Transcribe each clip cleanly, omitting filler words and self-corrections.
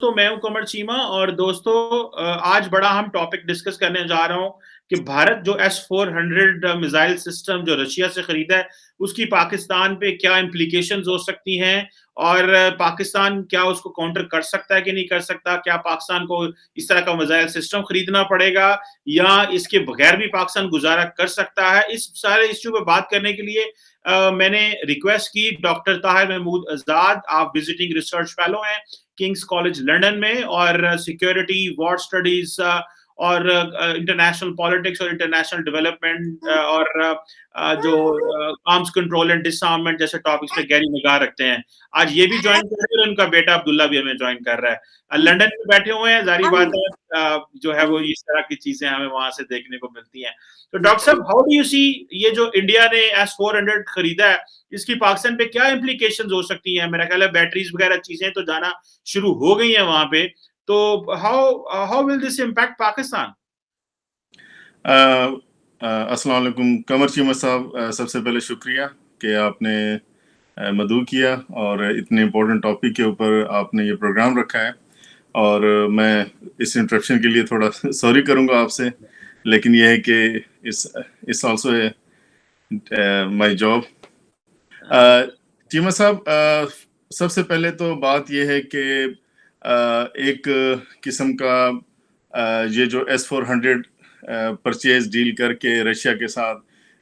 تو میں ہوں کمر چیمہ اور دوستو آج بڑا ہم ٹاپک ڈسکس کرنے جا رہا ہوں کہ بھارت جو S-400 میزائل سسٹم جو رشیا سے خریدا ہے اس کی پاکستان پہ کیا امپلیکیشنز ہو سکتی ہیں اور پاکستان کیا اس کو کاؤنٹر کر سکتا ہے کہ نہیں کر سکتا. کیا پاکستان کو اس طرح کا میزائل سسٹم خریدنا پڑے گا یا اس کے بغیر بھی پاکستان گزارا کر سکتا ہے. اس سارے ایشو پہ بات کرنے کے لیے میں نے ریکویسٹ کی ڈاکٹر طاہر محمود آزاد. آپ وزٹنگ ریسرچ فیلو ہیں کنگز کالج لنڈن میں اور سیکورٹی وار اسٹڈیز اور انٹرنیشنل پالیٹکس اور انٹرنیشنل ڈیولپمنٹ اور جو arms control and disarmament جیسے ٹاپکس پہ گہری نگاہ رکھتے ہیں. آج یہ بھی جوائن کر رہے ہیں اور ان کا بیٹا عبداللہ بھی ہمیں جوائن کر رہا ہے. لنڈن میں بیٹھے ہوئے ہیں, ظاہری بات ہے جو ہے وہ اس طرح کی چیزیں ہمیں وہاں سے دیکھنے کو ملتی ہیں. تو ڈاکٹر صاحب, ہاؤ ڈو یو سی یہ جو انڈیا نے S-400 خریدا ہے اس کی پاکستان پہ کیا امپلیکیشنز ہو سکتی ہیں؟ میرا خیال ہے بیٹریز وغیرہ چیزیں تو جانا شروع ہو گئی ہیں وہاں پہ, تو how will this impact Pakistan? السلام علیکم قمر چیمہ صاحب, سب سے پہلے شکریہ کہ آپ نے مدعو کیا اور اتنے امپورٹنٹ ٹاپک کے اوپر آپ نے یہ پروگرام رکھا ہے. اور میں اس انٹرپشن کے لیے تھوڑا سوری کروں گا آپ سے, لیکن یہ ہے کہ اس آلسو مائی جاب. چیمہ صاحب, سب سے پہلے تو بات یہ ہے کہ ایک قسم کا یہ جو S-400 پرچیز ڈیل کر کے رشیا کے ساتھ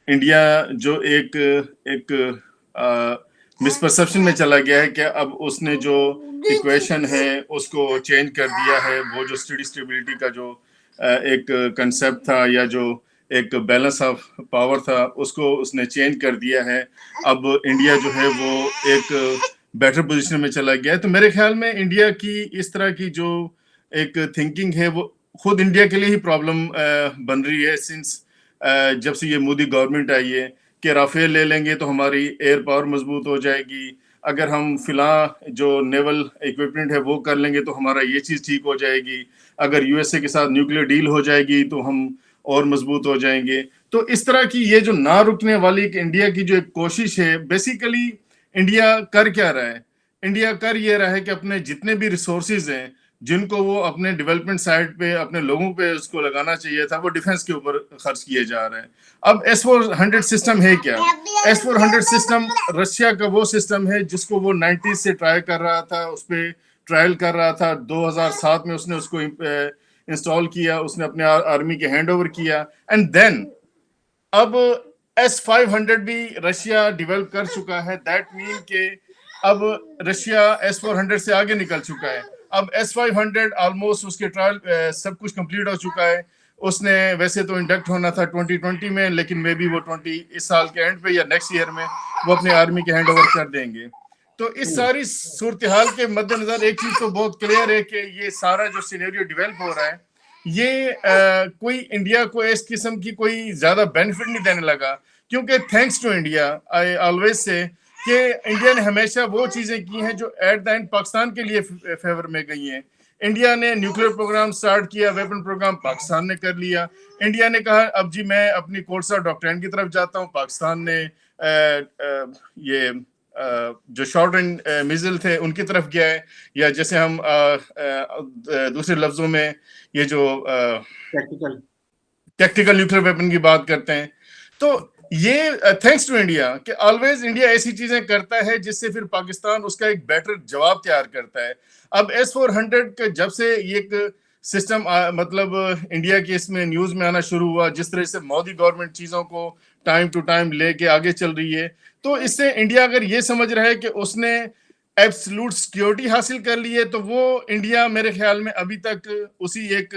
انڈیا جو ایک مسپرسپشن میں چلا گیا ہے کہ اب اس نے جو ایکویشن ہے اس کو چینج کر دیا ہے. وہ جو اسٹیبلٹی کا جو ایک کنسیپٹ تھا یا جو ایک بیلنس آف پاور تھا اس کو اس نے چینج کر دیا ہے. اب انڈیا جو ہے وہ ایک بیٹر پوزیشن میں چلا گیا ہے. تو میرے خیال میں انڈیا کی اس طرح کی جو ایک تھنکنگ ہے وہ خود انڈیا کے لیے ہی پرابلم بن رہی ہے سنس جب سے یہ مودی گورنمنٹ آئی ہے کہ رافیل لے لیں گے تو ہماری ایئر پاور مضبوط ہو جائے گی, اگر ہم فلاں جو نیول ایکوپمنٹ ہے وہ کر لیں گے تو ہمارا یہ چیز ٹھیک ہو جائے گی, اگر USA کے ساتھ نیوکلیر ڈیل ہو جائے گی تو ہم اور مضبوط ہو جائیں گے. تو اس طرح کی یہ جو نہ رکنے والی انڈیا کی جو ایک کوشش ہے, بیسیکلی انڈیا کر کیا رہا ہے؟ انڈیا کر یہ رہا ہے کہ اپنے جتنے بھی ریسورسز ہیں جن کو وہ اپنے ڈیولپمنٹ سائڈ پہ اپنے لوگوں پہ اس کو لگانا چاہیے تھا وہ ڈیفنس کے اوپر خرچ کیے جا رہے ہیں. اب S-400 سسٹم ہے کیا؟ S-400 سسٹم رشیا کا وہ سسٹم ہے جس کو وہ 90s سے ٹرائی کر رہا تھا, اس پہ ٹرائل کر رہا تھا. 2007 میں اس نے اس کو انسٹال کیا, اس نے اپنے آرمی کے ہینڈ اوور کیا, اینڈ دین اب S-500 بھی رشیا ڈیولپ کر چکا ہے. دیٹ مین کہ اب رشیا S-400 سے آگے نکل چکا ہے. اب S-500 آلموسٹ اس کے ٹرائل سب کچھ کمپلیٹ ہو چکا ہے. اس نے ویسے تو انڈکٹ ہونا تھا 2020 میں, لیکن مے بی وہ اس سال کے اینڈ پہ یا نیکسٹ ایئر میں وہ اپنے آرمی کے ہینڈ اوور کر دیں گے. تو اس ساری صورتحال کے مد نظر ایک چیز تو بہت کلیئر ہے کہ یہ سارا جو سینیریو ڈیولپ ہو رہا ہے یہ کوئی انڈیا کو اس قسم کی کوئی زیادہ بینیفٹ نہیں دینے لگا, کیونکہ thanks to India I always say کہ انڈیا نے ہمیشہ وہ چیزیں کی ہیں جو ایٹ دا اینڈ پاکستان کے لیے فیور میں گئی ہیں. انڈیا نے نیوکلیر پروگرام سٹارٹ کیا, ویپن پروگرام پاکستان نے کر لیا. انڈیا نے کہا اب جی میں اپنی کورسا ڈاکٹرین کی طرف جاتا ہوں, پاکستان نے یہ جو شارٹ رینج میزل تھے ان کی طرف گیا ہے, یا جیسے ہم دوسرے لفظوں میں یہ جو ٹیکٹیکل نیوکلیر ویپن کی بات کرتے ہیں. تو یہ تھینکس ٹو انڈیا کہ آلویز انڈیا ایسی چیزیں کرتا ہے جس سے پھر پاکستان اس کا ایک بیٹر جواب تیار کرتا ہے. اب S-400 کا جب سے ایک سسٹم مطلب انڈیا کی اس میں نیوز میں آنا شروع ہوا, جس طرح سے مودی گورنمنٹ چیزوں کو ٹائم ٹو ٹائم لے کے آگے چل رہی ہے, تو اس سے انڈیا اگر یہ سمجھ رہا ہے کہ اس نے ایبسلوٹ سیکیورٹی حاصل کر لی ہے, تو وہ انڈیا میرے خیال میں ابھی تک اسی ایک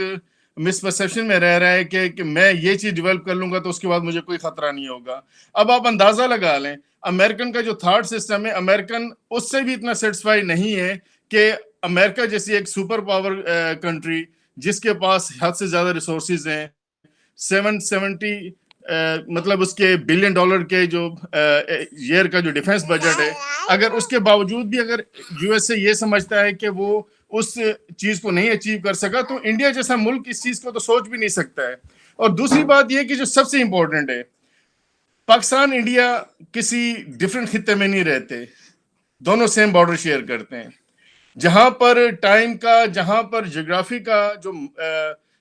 مسپرسیپشن میں رہ رہا ہے کہ میں یہ چیز ڈیولپ کر لوں گا تو اس کے بعد مجھے کوئی خطرہ نہیں ہوگا. اب آپ اندازہ لگا لیں امریکن کا جو تھرڈ سسٹم ہے, امریکن اس سے بھی اتنا سیٹسفائی نہیں ہے کہ امریکہ جیسی ایک سپر پاور کنٹری جس کے پاس حد سے زیادہ ریسورسز ہیں, 770 مطلب اس کے $1 بلین کے جو ایئر کا جو ڈیفنس بجٹ ہے, اگر اس کے باوجود بھی اگر USA یہ سمجھتا ہے کہ وہ اس چیز کو نہیں اچیو کر سکا, تو انڈیا جیسا ملک اس چیز کو تو سوچ بھی نہیں سکتا ہے. اور دوسری بات یہ کہ جو سب سے امپورٹنٹ ہے, پاکستان انڈیا کسی ڈفرینٹ خطے میں نہیں رہتے, دونوں سیم بارڈر شیئر کرتے ہیں. جہاں پر ٹائم کا، جہاں پر جغرافی کا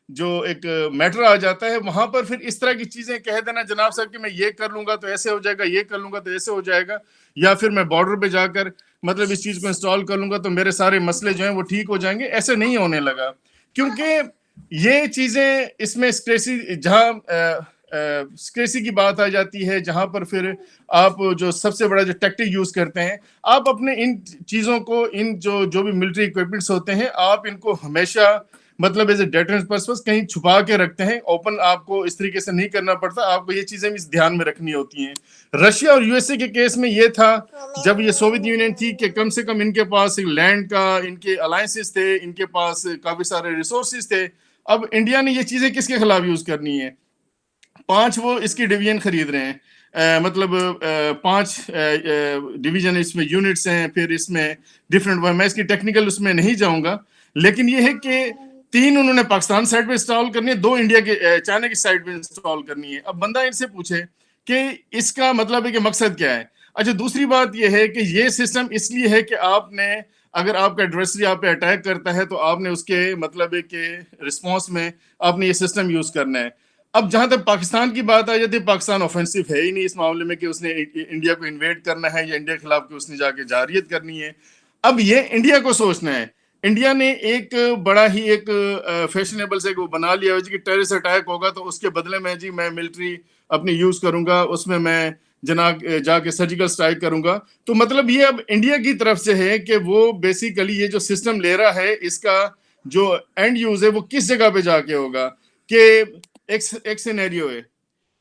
جو ایک میٹر آ جاتا ہے، وہاں پر پھر اس طرح کی چیزیں کہہ دینا جناب صاحب کہ میں یہ کر لوں گا تو ایسے ہو جائے گا، یہ کر لوں گا تو ایسے ہو جائے گا، یا پھر میں بارڈر پہ جا کر مطلب اس چیز کو انسٹال کر لوں گا تو میرے سارے مسئلے جو ہیں وہ ٹھیک ہو جائیں گے. ایسے نہیں ہونے لگا، کیونکہ یہ چیزیں اس میں جہاں سکریسی کی بات آ جاتی ہے، جہاں پر پھر آپ جو سب سے بڑا جو ٹیکٹک یوز کرتے ہیں، آپ اپنے ان چیزوں کو، ان جو بھی ملٹری اکوپمنٹس ہوتے ہیں، آپ ان کو ہمیشہ مطلب ایز اے ڈیٹرنس پرپز کہیں چھپا کے رکھتے ہیں. اوپن آپ کو اس طریقے سے نہیں کرنا پڑتا، آپ کو یہ چیزیں بھی دھیان میں رکھنی ہوتی ہیں. رشیا اور یو ایس اے کے کیس میں یہ تھا، جب یہ سوویت یونین تھی، کہ کم سے کم ان کے پاس لینڈ کا، ان کے الائنسز تھے، ان کے پاس کافی سارے ریسورسز تھے. اب انڈیا نے یہ چیزیں کس کے خلاف یوز کرنی ہے؟ 5 وہ اس کی ڈویژن خرید رہے ہیں، مطلب 5 ڈویژن اس میں یونٹس ہیں، پھر اس میں ڈفرینٹ، میں اس کی ٹیکنیکل اس میں نہیں جاؤں گا، لیکن یہ ہے کہ 3 انہوں نے پاکستان سائڈ پہ انسٹال کرنی ہے، 2 انڈیا کے چائنا کی سائڈ پہ انسٹال کرنی ہے. اب بندہ ان سے پوچھے کہ اس کا مطلب ہے کہ مقصد کیا ہے. اچھا، دوسری بات یہ ہے کہ یہ سسٹم اس لیے ہے کہ آپ نے، اگر آپ کا ایڈورسری آپ پہ اٹیک کرتا ہے تو آپ نے اس کے مطلب ہے کہ رسپانس میں آپ نے یہ سسٹم یوز کرنا ہے. اب جہاں تک پاکستان کی بات آ جاتی ہے، پاکستان آفینسو ہے ہی نہیں اس معاملے میں کہ اس نے انڈیا کو انویڈ کرنا ہے یا انڈیا کے خلاف کہ اس نے جا کے جارحیت کرنی ہے. اب یہ انڈیا کو سوچنا ہے. انڈیا نے ایک بڑا ہی ایک فیشنیبل سے وہ بنا لیا ہے کہ ٹیررسٹ اٹیک ہوگا تو اس کے بدلے میں جی میں ملٹری اپنی یوز کروں گا، اس میں جناب جا کے سرجیکل اسٹرائک کروں گا. تو مطلب یہ اب انڈیا کی طرف سے ہے کہ وہ بیسیکلی یہ جو سسٹم لے رہا ہے، اس کا جو اینڈ یوز ہے وہ کس جگہ پہ جا کے ہوگا. کہ ایک سینیریو ہے،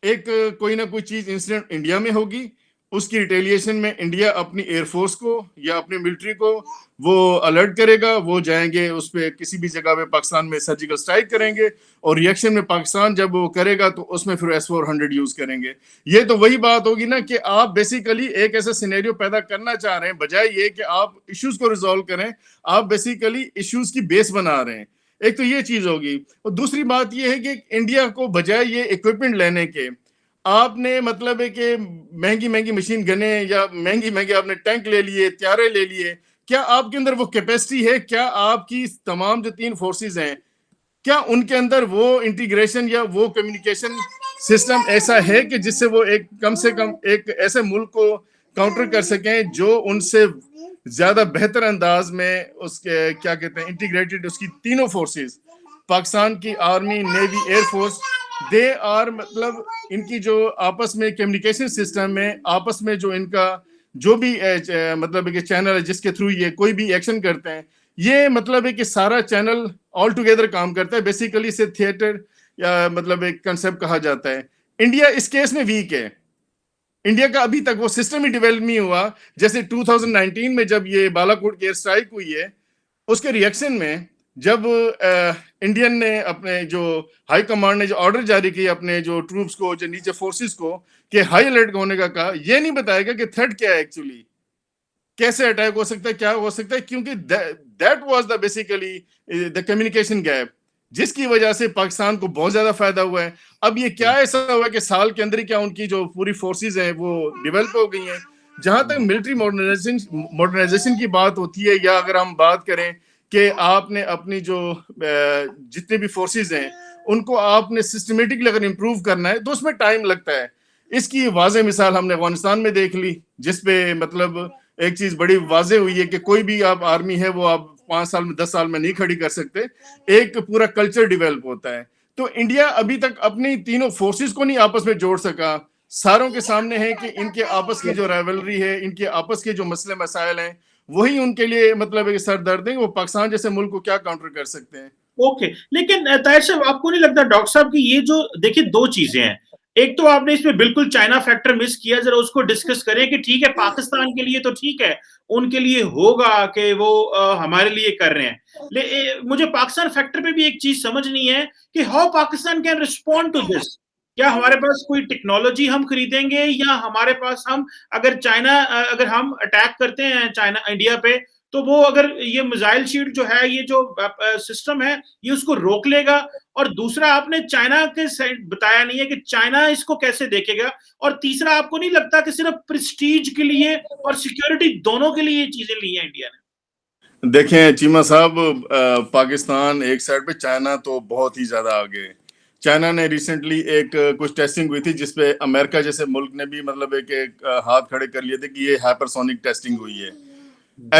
ایک کوئی نہ کوئی چیز انسیڈنٹ انڈیا میں ہوگی، اس کی ریٹیلیشن میں انڈیا اپنی ایئر فورس کو یا اپنی ملٹری کو وہ الرٹ کرے گا، وہ جائیں گے اس پہ کسی بھی جگہ پہ پاکستان میں سرجیکل اسٹرائک کریں گے، اور ریئیکشن میں پاکستان جب وہ کرے گا تو اس میں پھر S-400 یوز کریں گے. یہ تو وہی بات ہوگی نا کہ آپ بیسیکلی ایک ایسا سینیریو پیدا کرنا چاہ رہے ہیں، بجائے یہ کہ آپ ایشوز کو ریزالو کریں، آپ بیسیکلی ایشوز کی بیس بنا رہے ہیں. ایک تو یہ چیز ہوگی، اور دوسری بات یہ ہے کہ انڈیا کو بجائے یہ اکوپمنٹ لینے کے، آپ نے مطلب ہے کہ مہنگی مہنگی مشین گنیں یا مہنگی آپ نے ٹینک لے لیے، طیارے لے لیے، کیا آپ کے اندر وہ کیپیسٹی ہے؟ کیا آپ کی تمام جو 3 فورسز ہیں، کیا ان کے اندر وہ انٹیگریشن یا وہ کمیونیکیشن سسٹم ایسا ہے کہ جس سے وہ ایک کم سے کم ایک ایسے ملک کو کاؤنٹر کر سکیں جو ان سے زیادہ بہتر انداز میں اس کے کیا کہتے ہیں انٹیگریٹڈ اس کی تینوں فورسز، پاکستان کی army, navy, air force, they are مطلب ان کی جو آپس میں کمیونیکیشن سسٹم میں آپس میں جو ان کا جو بھی مطلب کہ چینل ہے جس کے تھرو یہ کوئی بھی ایکشن کرتے ہیں، یہ مطلب ہے کہ سارا چینل آل ٹوگیدر کام کرتا ہے. بیسیکلی سے تھیٹر یا مطلب ایک کنسپٹ کہا جاتا ہے. انڈیا اس کیس میں ویک ہے. انڈیا کا ابھی تک وہ سسٹم ہی ڈیولپ نہیں ہوا. جیسے 2019 میں جب یہ بالا کوٹ کی ایئر اسٹرائک ہوئی ہے، اس کے ریئیکشن میں جب انڈین نے اپنے جو ہائی کمانڈ نے جو آرڈر جاری کی اپنے جو ٹروپس کو، جو نیچے فورسز کو، کہ ہائی الرٹ ہونے کا کہا، یہ نہیں بتائے گا کہ تھریٹ کیا ہے ایکچولی، کیسے اٹیک ہو سکتا ہے، کیا ہو سکتا ہے، کیونکہ that was the basically the communication gap, جس کی وجہ سے پاکستان کو بہت زیادہ فائدہ ہوا ہے. اب یہ کیا ایسا ہوا کہ سال کے اندر ہی کیا ان کی جو پوری فورسز ہیں وہ ڈیولپ ہو گئی ہیں. جہاں تک ملٹری ماڈرنائزیشن کی بات ہوتی ہے، یا اگر ہم بات کریں کہ آپ نے اپنی جو جتنے بھی فورسز ہیں ان کو آپ نے سسٹمیٹکلی اگر امپروو کرنا ہے تو اس میں ٹائم لگتا ہے. اس کی واضح مثال ہم نے افغانستان میں دیکھ لی، جس پہ مطلب ایک چیز بڑی واضح ہوئی ہے کہ کوئی بھی آپ آرمی ہے وہ آپ 5 سال میں 10 سال میں نہیں کھڑی کر سکتے. ایک پورا کلچر ڈیولپ ہوتا ہے. تو انڈیا ابھی تک اپنی تینوں فورسز کو نہیں آپس میں جوڑ سکا. ساروں کے سامنے ہے کہ ان کے آپس کی جو رائیولری ہے، ان کے آپس کے جو مسئلے مسائل ہیں، وہی ان کے لیے مطلب ایک سر درد ہے. وہ پاکستان جیسے ملک کو کیا کاؤنٹر کر سکتے ہیں. اوکے، لیکن طاہر صاحب آپ کو نہیں لگتا ڈاکٹر صاحب کہ یہ جو دیکھیں 2 چیزیں ہیں، ایک تو آپ نے اس میں بالکل چائنا فیکٹر مس کیا، ذرا اس کو ڈسکس کریں کہ ٹھیک ہے پاکستان کے لیے تو ٹھیک ہے، ان کے لیے ہوگا کہ وہ ہمارے لیے کر رہے ہیں. مجھے پاکستان فیکٹر پہ بھی ایک چیز سمجھ نہیں ہے کہ how Pakistan can respond to this. کیا ہمارے پاس کوئی ٹیکنالوجی ہم خریدیں گے، یا ہمارے پاس ہم اگر ہم اٹیک کرتے ہیں چائنا انڈیا پہ تو وہ اگر یہ میزائل شیلڈ جو ہے، یہ جو سسٹم ہے، یہ اس کو روک لے گا. اور دوسرا آپ نے چائنا کے بتایا نہیں ہے کہ چائنا اس کو کیسے دیکھے گا. اور تیسرا آپ کو نہیں لگتا کہ صرف پریسٹیج کے لیے اور سیکیورٹی دونوں کے لیے یہ چیزیں لی ہیں انڈیا نے؟ دیکھیں چیمہ صاحب، پاکستان ایک سائڈ پہ، چائنا تو بہت ہی زیادہ آگے ہے. چائنا نے ریسنٹلی ایک کچھ ٹیسٹنگ ہوئی تھی جس پہ امریکہ جیسے ملک نے بھی مطلب ایک ہاتھ کھڑے کر لیے تھے کہ یہ ہائپرسونک ٹیسٹنگ ہوئی ہے.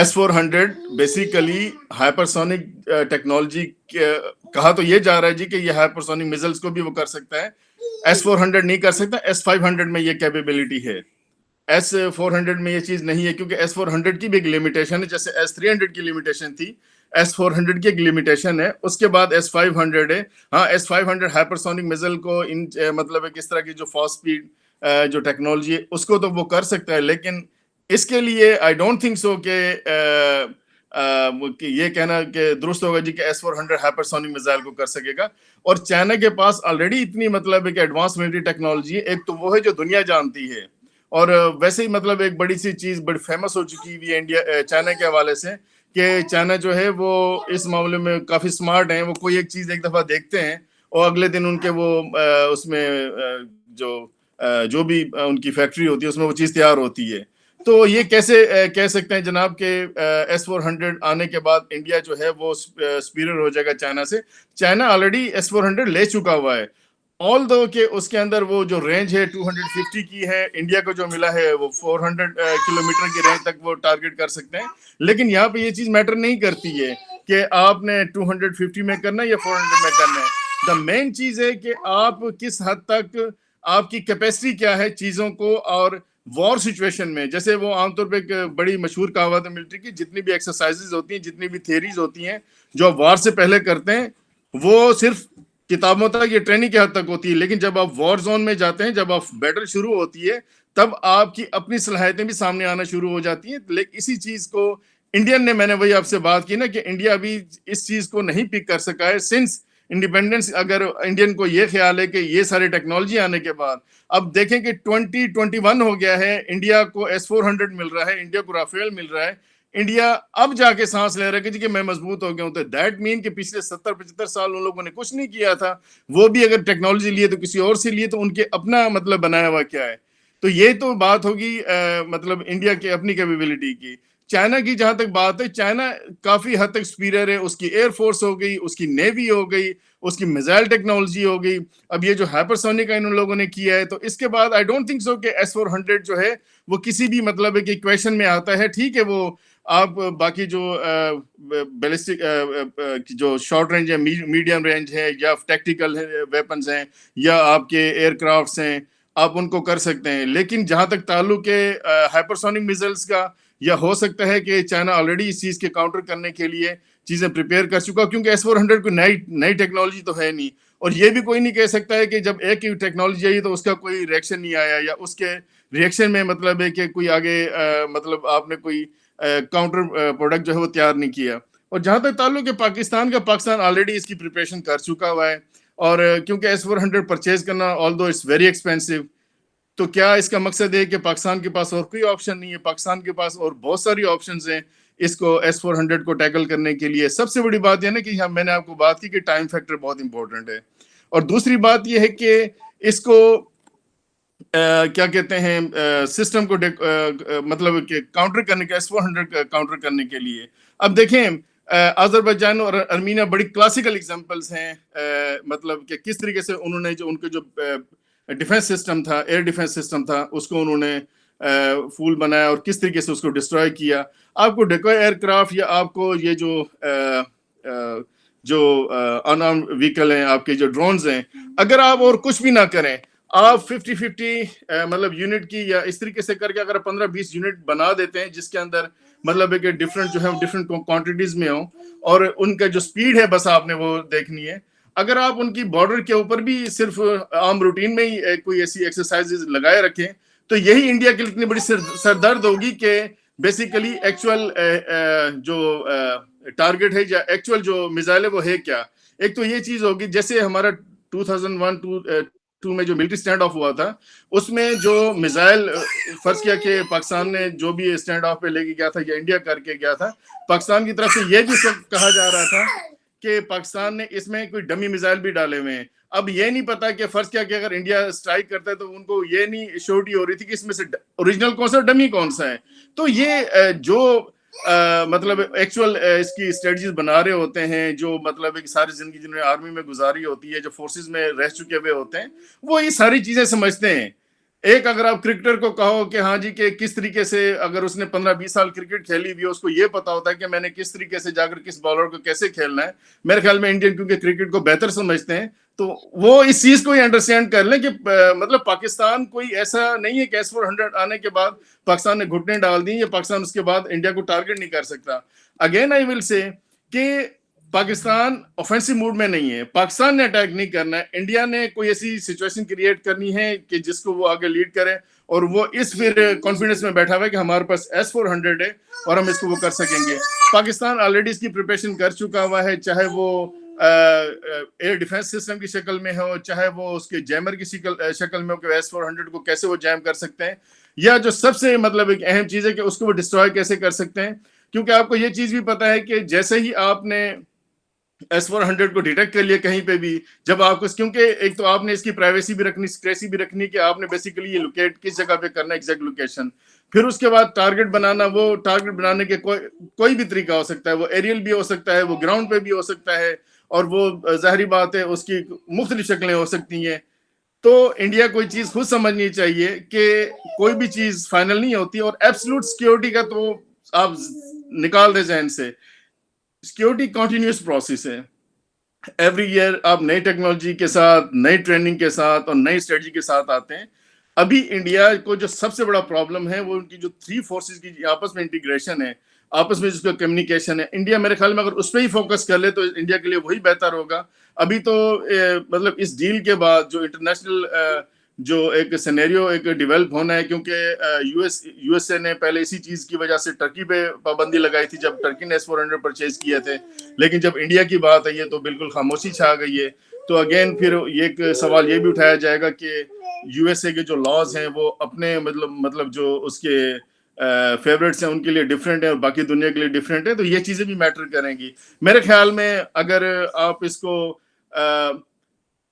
S-400 بیسیکلی ہائپرسونک ٹیکنالوجی کہا تو یہ جا رہا ہے جی کہ یہ ہائپرسونک میزلز کو بھی وہ کر سکتا ہے. S-400 نہیں کر سکتا. S-500 میں یہ کیپیبلٹی ہے. S-400 میں یہ چیز نہیں ہے کیونکہ S-400 کی بھی ایک لمیٹیشن ہے، جیسے S-300 کی لمیٹیشن تھی، S-400 کی ایک لمیٹیشن ہے. اس کے بعد S-500 ہے. ہاں S-500 ہائپرسونک میزل کو مطلب کس طرح کی جو فاسٹ اسپیڈ جو ٹیکنالوجی ہے اس کو تو وہ کر سکتا ہے، لیکن اس کے لیے آئی ڈونٹ تھنک سو کہ یہ کہنا کہ درست ہوگا جی کہ S-400 ہائپرسونک میزائل کو کر سکے گا. اور چائنا کے پاس آلریڈی اتنی مطلب ایک ایڈوانس ملٹری ٹیکنالوجی ہے. ایک تو وہ ہے جو دنیا جانتی ہے، اور ویسے ہی مطلب ایک بڑی سی چیز بڑی فیمس ہو چکی ہوئی ہے انڈیا چائنا کے حوالے سے، کہ چائنا جو ہے وہ اس معاملے میں کافی سمارٹ ہیں. وہ کوئی ایک چیز ایک دفعہ دیکھتے ہیں اور اگلے دن ان کے وہ اس میں جو بھی ان کی فیکٹری ہوتی ہے اس میں وہ چیز تیار ہوتی ہے. تو یہ کیسے کہہ سکتے ہیں جناب کہ S-400 آنے کے بعد انڈیا جو ہے وہ سپیریئر ہو جائے گا چائنا سے؟ چائنا آلریڈی S-400 لے چکا ہوا ہے. آل دو کہ اس کے اندر وہ جو رینج ہے 250 کی ہے، انڈیا کو جو ملا ہے وہ 400 کلومیٹر کی رینج تک وہ ٹارگٹ کر سکتے ہیں. لیکن یہاں پہ یہ چیز میٹر نہیں کرتی ہے کہ آپ نے 250 میں کرنا ہے یا 400 میں کرنا ہے. دا مین چیز ہے کہ آپ کس حد تک آپ کی کیپیسٹی کیا ہے چیزوں کو، اور وار سچویشن میں جیسے وہ عام طور پہ ایک بڑی مشہور کہاوت ہے ملٹری کی، جتنی بھی ایکسرسائزز ہوتی ہیں، جتنی بھی تھیریز ہوتی ہیں جو وار سے پہلے کرتے ہیں، وہ صرف کتابوں تک یا ٹریننگ کے حد تک ہوتی ہے. لیکن جب آپ وار زون میں جاتے ہیں، جب آپ بیٹل شروع ہوتی ہے، تب آپ کی اپنی صلاحیتیں بھی سامنے آنا شروع ہو جاتی ہیں. لیکن اسی چیز کو انڈین نے، میں نے وہی آپ سے بات کی نا کہ انڈیا ابھی اس چیز کو نہیں پک کر سکا ہے سنس انڈیپینڈنس. اگر انڈین کو یہ خیال ہے کہ یہ سارے ٹیکنالوجی آنے کے بعد، اب دیکھیں کہ 2021 ہو گیا ہے، انڈیا کو S-400 مل رہا ہے، انڈیا کو رافیل مل رہا ہے. انڈیا اب جا کے سانس لے رہا ہے کہ میں مضبوط ہو گیا ہوں. تو دیٹ مین کہ پچھلے 70-75 سال ان لوگوں نے کچھ نہیں کیا تھا. وہ بھی اگر ٹیکنالوجی لیے تو کسی اور سے لیے، تو ان کے اپنا مطلب بنایا ہوا کیا ہے. تو یہ تو بات ہوگی مطلب انڈیا کے اپنی کیپیبلٹی کی. چائنا کی جہاں تک بات ہے، چائنا کافی حد تک سپیریئر ہے. اس کی ایئر فورس ہو گئی، اس کی نیوی ہو گئی، اس کی میزائل ٹیکنالوجی ہو گئی. اب یہ جو ہائپرسونک کا ان لوگوں نے کیا ہے، تو اس کے بعد آئی ڈونٹ تھنک سو کہ S-400 جو ہے وہ کسی بھی مطلب ایک ایکویشن میں آتا ہے. ٹھیک ہے، وہ آپ باقی جو بیلسٹک جو شارٹ رینج ہے، میڈیم رینج ہے، یا ٹیکٹیکل ویپنز ہیں، یا آپ کے ایئر کرافٹس ہیں، آپ ان کو کر سکتے ہیں. لیکن جہاں تک تعلق ہے ہائپرسونک میزائلز کا، یا ہو سکتا ہے کہ چائنا آلریڈی اس چیز کے کاؤنٹر کرنے کے لیے چیزیں پریپیئر کر چکا، کیونکہ S-400 کو نئی ٹیکنالوجی تو ہے نہیں. اور یہ بھی کوئی نہیں کہہ سکتا ہے کہ جب ایک ہی ٹیکنالوجی آئی تو اس کا کوئی ریئیکشن نہیں آیا، یا اس کے ریئیکشن میں مطلب ہے کہ کوئی آگے مطلب آپ نے کوئی کاؤنٹر پروڈکٹ جو ہے وہ تیار نہیں کیا. اور جہاں تک تعلق ہے پاکستان کا، پاکستان آلریڈی اس کی پریپریشن کر چکا ہوا ہے. اور کیونکہ S-400 پرچیز کرنا آل دو اٹس ویری ایکسپینسو، تو کیا اس کا مقصد ہے کہ پاکستان کے پاس اور کوئی آپشن نہیں ہے؟ پاکستان کے پاس اور بہت ساری آپشنز ہیں اس کو S-400 کو ٹیکل کرنے کے لیے. سب سے بڑی بات یہ نا کہ میں نے آپ کو بات کی کہ ٹائم فیکٹر بہت امپورٹنٹ ہے. اور دوسری بات یہ ہے کہ اس کو کیا کہتے ہیں سسٹم کو مطلب کہ کاؤنٹر کرنے کے، S-400 کاؤنٹر کرنے کے لیے. اب دیکھیں آذربائیجان اور ارمینیا بڑی کلاسیکل ایگزامپلس ہیں، مطلب کہ کس طریقے سے انہوں نے جو ان کے جو ڈیفense سسٹم تھا، ایئر ڈیفense سسٹم تھا، اس کو انہوں نے فول بنایا اور کس طریقے سے اس کو ڈسٹروائے کیا. آپ کو ڈیکوائے ایئر کرافٹ، یا آپ کو یہ جو ان آرمڈ وہیکل ہیں، آپ کے جو ڈرونز ہیں، اگر آپ اور کچھ بھی نہ کریں، آپ 50-50 مطلب یونٹ کی، یا اس طریقے سے کر کے اگر 15-20 یونٹ بنا دیتے ہیں جس کے اندر مطلب ہے کہ ڈفرنٹ جو ہے ڈفرنٹ کوانٹیٹیز میں ہوں، اور ان کا جو سپیڈ ہے بس آپ نے وہ دیکھنی ہے. اگر آپ ان کی بارڈر کے اوپر بھی صرف عام روٹین میں ہی کوئی ایسی ایکسرسائز لگائے رکھیں، تو یہی انڈیا کے لیے اتنی بڑی سردرد ہوگی کہ بیسیکلی ایکچوئل جو ٹارگٹ ہے یا ایکچوئل جو میزائل ہے وہ ہے کیا. ایک تو یہ چیز ہوگی، جیسے ہمارا 2001-2 میں جو ملٹری اسٹینڈ آف ہوا تھا، اس میں جو میزائل فرض کیا کہ پاکستان نے جو بھی اسٹینڈ آف پہ لے کے گیا تھا یا انڈیا کر کے گیا تھا، پاکستان کی طرف سے یہ بھی کہا جا رہا تھا کہ پاکستان نے اس میں کوئی ڈمی میزائل بھی ڈالے ہوئے ہیں. اب یہ نہیں پتا کہ فرض کیا کہ اگر انڈیا اسٹرائک کرتا ہے تو ان کو یہ نہیں شورٹی ہو رہی تھی کہ اس میں سے اوریجنل کون سا ڈمی کون سا ہے. تو یہ جو مطلب ایکچوئل اس کی اسٹریٹجیز بنا رہے ہوتے ہیں، جو مطلب ایک ساری زندگی جنہوں نے آرمی میں گزاری ہوتی ہے، جو فورسز میں رہ چکے ہوئے ہوتے ہیں، وہ یہ ساری چیزیں سمجھتے ہیں. ایک اگر آپ کرکٹر کو کہو کہ ہاں جی کہ کس طریقے سے اگر اس نے 15-20 سال کرکٹ کھیلی ہوئی ہے، اس کو یہ پتا ہوتا ہے کہ میں نے کس طریقے سے جا کر کس بالر کو کیسے کھیلنا ہے. میرے خیال میں انڈین کیونکہ کرکٹ کو بہتر سمجھتے ہیں، تو وہ اس چیز کو ہی انڈرسٹینڈ کر لیں کہ مطلب پاکستان کوئی ایسا نہیں ہے کہ S-400 آنے کے بعد پاکستان نے گھٹنے ڈال دی یا پاکستان اس کے بعد انڈیا کو ٹارگٹ نہیں کر سکتا. اگین آئی ول سے کہ پاکستان آفینسو موڈ میں نہیں ہے، پاکستان نے اٹیک نہیں کرنا ہے، انڈیا نے کوئی ایسی سچویشن کریٹ کرنی ہے کہ جس کو وہ آگے لیڈ کرے، اور وہ اس پھر کانفیڈنس میں بیٹھا ہوا ہے کہ ہمارے پاس S-400 ہے اور ہم اس کو وہ کر سکیں گے. پاکستان آلریڈی اس کی پریپریشن کر چکا ہوا ہے، چاہے وہ ایئر ڈیفense سسٹم کی شکل میں ہو، چاہے وہ اس کے جیمر کی شکل میں ہو کہ S-400 کو کیسے وہ جیم کر سکتے ہیں، یا جو سب سے مطلب ایک اہم چیز ہے کہ اس کو وہ ڈسٹروائے کیسے کر سکتے ہیں. کیونکہ آپ کو یہ چیز بھی پتا ہے کہ جیسے ہی آپ نے S-400 کو ڈیٹیکٹ کر لیا کہیں پہ بھی، جب آپ کو کیونکہ ایک تو آپ نے اس کی پرائیویسی بھی رکھنی، سیکریسی بھی رکھنی کہ آپ نے بیسیکلی یہ لوکیٹ کس جگہ پہ کرنا ہے، ایگزیکٹ لوکیشن. پھر اس کے بعد ٹارگٹ بنانا، وہ ٹارگٹ بنانے کے کوئی بھی طریقہ ہو سکتا ہے، وہ ایریل بھی ہو سکتا ہے، وہ گراؤنڈ پہ بھی ہو سکتا ہے، اور وہ ظاہری بات ہے اس کی مختلف شکلیں ہو سکتی ہیں. تو انڈیا کوئی چیز خود سمجھنی چاہیے کہ کوئی بھی چیز فائنل نہیں ہوتی، اور ایبسلوٹ سیکیورٹی کا تو آپ نکال دیں ذہن سے. سیکیورٹی کنٹینیوس پروسیس ہے، ایوری ایئر آپ نئی ٹیکنالوجی کے ساتھ، نئی ٹریننگ کے ساتھ اور نئی اسٹریٹجی کے ساتھ آتے ہیں. ابھی انڈیا کو جو سب سے بڑا پرابلم ہے وہ ان کی جو 3 فورسز کی آپس میں انٹیگریشن ہے، آپس میں جس کا کمیونیکیشن ہے. انڈیا میرے خیال میں اگر اس پہ ہی فوکس کر لے تو انڈیا کے لیے وہی بہتر ہوگا. ابھی تو مطلب اس ڈیل کے بعد جو انٹرنیشنل جو ایک سینیریو ایک ڈیولپ ہونا ہے، کیونکہ یو ایس اے نے پہلے اسی چیز کی وجہ سے ٹرکی پہ پابندی لگائی تھی جب ٹرکی نے S-400 پرچیز کیے تھے، لیکن جب انڈیا کی بات آئی ہے تو بالکل خاموشی چھا گئی ہے. تو اگین پھر ایک سوال یہ بھی اٹھایا جائے گا کہ یو ایس اے کے جو لاز ہیں وہ اپنے مطلب جو اس کے فیوریٹس ہیں ان کے لیے ڈفرینٹ ہیں اور باقی دنیا کے لیے ڈفرینٹ ہیں، تو یہ چیزیں بھی میٹر کریں گی. میرے خیال میں اگر آپ اس کو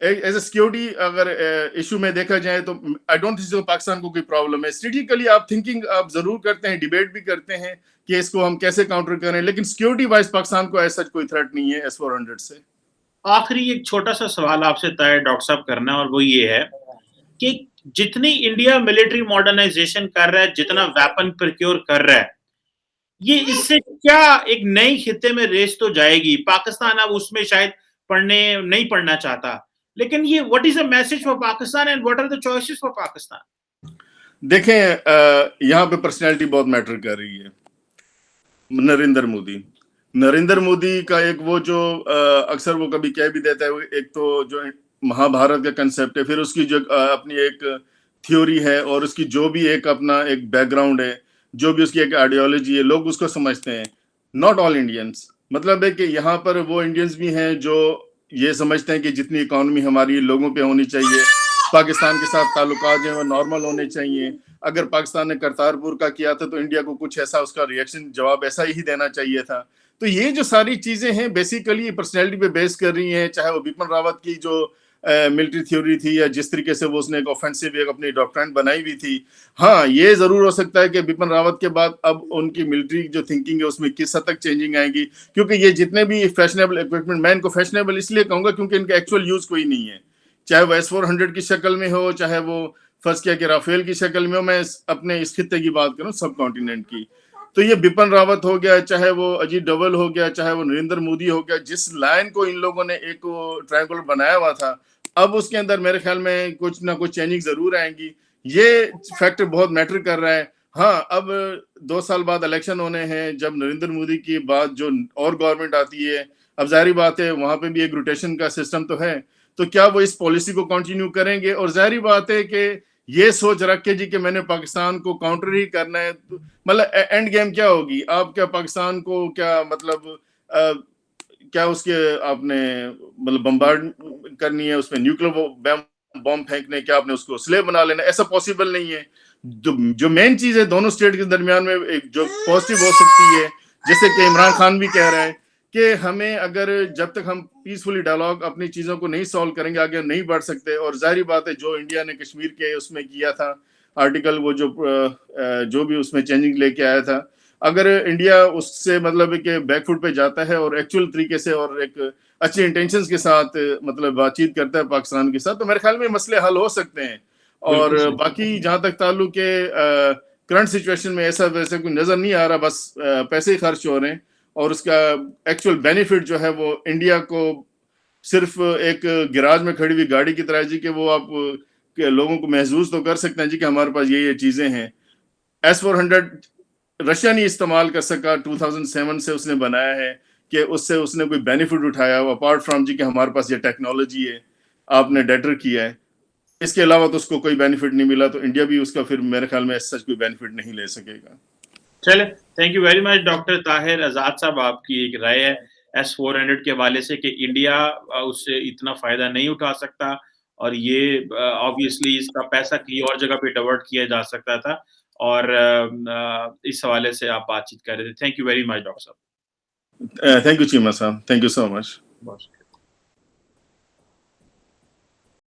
ایز اے سیکیورٹی اگر ایشو میں دیکھا جائے تو آئی ڈونٹ تھنک پاکستان کو کوئی پرابلم ہے. اسٹریٹجیکلی آپ تھنکنگ آپ ضرور کرتے ہیں، ڈیبیٹ بھی کرتے ہیں کہ اس کو ہم کیسے کاؤنٹر کریں، لیکن سیکیورٹی وائز پاکستان کو ایسا کوئی تھریٹ نہیں ہے S-400 سے. آخری ایک چھوٹا سا سوال آپ سے طے ڈاکٹر صاحب کرنا ہے، اور وہ یہ ہے کہ جتنی انڈیا ملٹری ماڈرنائزیشن کر رہا ہے، جتنا ویپن پروکیور کر رہا ہے، یہ اس سے کیا ایک نئی خطے میں ریس تو جائے گی. پاکستان اب اس میں شاید نہیں پڑھنا چاہتا، لیکن یہ what is a message for Pakistan and what are the choices for Pakistan? دیکھیں یہاں پہ پرسنالٹی بہت میٹر کر رہی ہے. نریندر مودی کا ایک وہ جو اکثر وہ کبھی کہہ بھی دیتا ہے، ایک تو جو مہا بھارت کا کنسیپٹ ہے، پھر اس کی جو اپنی ایک تھیوری ہے اور اس کی جو بھی ایک اپنا ایک بیک گراؤنڈ ہے، جو بھی اس کی ایک آئیڈیالوجی ہے، لوگ اس کو سمجھتے ہیں. ناٹ آل انڈینس، مطلب ہے کہ یہاں پر وہ انڈینز بھی ہیں جو یہ سمجھتے ہیں کہ جتنی اکانومی ہماری لوگوں پہ ہونی چاہیے، پاکستان کے ساتھ تعلقات جو ہیں وہ نارمل ہونے چاہیے. اگر پاکستان نے کرتارپور کا کیا تھا تو انڈیا کو کچھ ایسا اس کا ریئیکشن جواب ایسا ہی دینا چاہیے تھا. تو یہ جو ساری چیزیں ہیں بیسیکلی پرسنالٹی پہ بیس کر رہی ہیں، چاہے وہ بپن راوت کی جو ملٹری تھیوری تھی یا جس طریقے سے وہ اس نے ایک آفینسو ایک اپنی ڈاکٹرائن بنائی ہوئی تھی. ہاں یہ ضرور ہو سکتا ہے کہ بپن راوت کے بعد اب ان کی ملٹری جو تھنکنگ ہے اس میں کس حد تک چینجنگ آئیں گی، کیونکہ یہ جتنے بھی فیشنیبل اکوپمنٹ، میں ان کو فیشنیبل اس لیے کہوں گا کیونکہ ان کا ایکچوئل یوز کوئی نہیں ہے، چاہے وہ S-400 کی شکل میں ہو، چاہے وہ فرض کیا کہ رافیل کی شکل میں ہو. میں اپنے اس خطے کی بات کروں، سب کانٹیننٹ کی، تو یہ بپن راوت ہو گیا، چاہے وہ اجیت ڈوبل ہو گیا، چاہے وہ نریندر مودی ہو گیا، جس لائن کو ان لوگوں نے ایک ٹرائنگل بنایا ہوا تھا، اب اس کے اندر میرے خیال میں کچھ نہ کچھ چینجنگ ضرور آئیں گی. یہ فیکٹر بہت میٹر کر رہا ہے. ہاں اب 2 سال بعد الیکشن ہونے ہیں، جب نریندر مودی کی بعد جو اور گورنمنٹ آتی ہے، اب ظاہری بات ہے وہاں پہ بھی ایک روٹیشن کا سسٹم تو ہے، تو کیا وہ اس پالیسی کو کنٹینیو کریں گے؟ اور ظاہری بات ہے کہ یہ سوچ رکھ کے جی کہ میں نے پاکستان کو کاؤنٹر ہی کرنا ہے، مطلب اینڈ گیم کیا ہوگی؟ آپ کیا پاکستان کو کیا مطلب کیا اس کے آپ نے مطلب بمبارڈ کرنی ہے، اس میں نیوکلیر بم پھینکنے، کیا آپ نے اس کو سلیب بنا لینا؟ ایسا پاسبل نہیں ہے. جو مین چیز ہے دونوں اسٹیٹ کے درمیان میں جو پازیٹیو ہو سکتی ہے، جیسے کہ عمران خان بھی کہہ رہا ہے کہ ہمیں اگر جب تک ہم پیسفلی ڈائلاگ اپنی چیزوں کو نہیں سالو کریں گے آگے نہیں بڑھ سکتے. اور ظاہری بات ہے جو انڈیا نے کشمیر کے اس میں کیا تھا آرٹیکل، وہ جو بھی اس میں چینجنگ لے کے آیا تھا، اگر انڈیا اس سے مطلب کہ بیک فٹ پہ جاتا ہے اور ایکچوئل طریقے سے اور ایک اچھی انٹینشنز کے ساتھ مطلب بات چیت کرتا ہے پاکستان کے ساتھ، تو میرے خیال میں مسئلے حل ہو سکتے ہیں. اور بالکل صحیح. باقی جہاں تک تعلق ہے کرنٹ سچویشن میں ایسا ویسے کوئی نظر نہیں آ رہا، بس پیسے ہی خرچ ہو رہے ہیں اور اس کا ایکچوئل بینیفٹ جو ہے وہ انڈیا کو صرف ایک گراج میں کھڑی ہوئی گاڑی کی طرح جی کہ وہ آپ لوگوں کو محسوس تو کر سکتے ہیں جی کہ ہمارے پاس یہ چیزیں ہیں. S-400 رشیا نہیں استعمال کر سکا، 2007 سے اس نے بنایا ہے کہ اس سے اس نے کوئی بینیفٹ اٹھایا ہو اپارٹ فرام جی کہ ہمارے پاس یہ ٹیکنالوجی ہے، آپ نے ڈیٹر کیا ہے. اس کے علاوہ تو اس کو کوئی بینیفٹ نہیں ملا، تو انڈیا بھی اس کا پھر میرے خیال میں سچ کوئی بینیفٹ نہیں لے سکے گا. چلے، thank you very much doctor Tahir Azad صاحب. آپ کی ایک رائے ہے S-400 کے حوالے سے کہ انڈیا اس سے اتنا فائدہ نہیں اٹھا سکتا اور یہ آبویسلی اس کا پیسہ کہیں اور جگہ پہ ڈائیورٹ کیا جا سکتا تھا، اور اس حوالے سے آپ بات چیت کر رہے تھے. Thank you very much doctor صاحب. تھینک یو چیما صاحب، تھینک یو سو مچ. بس.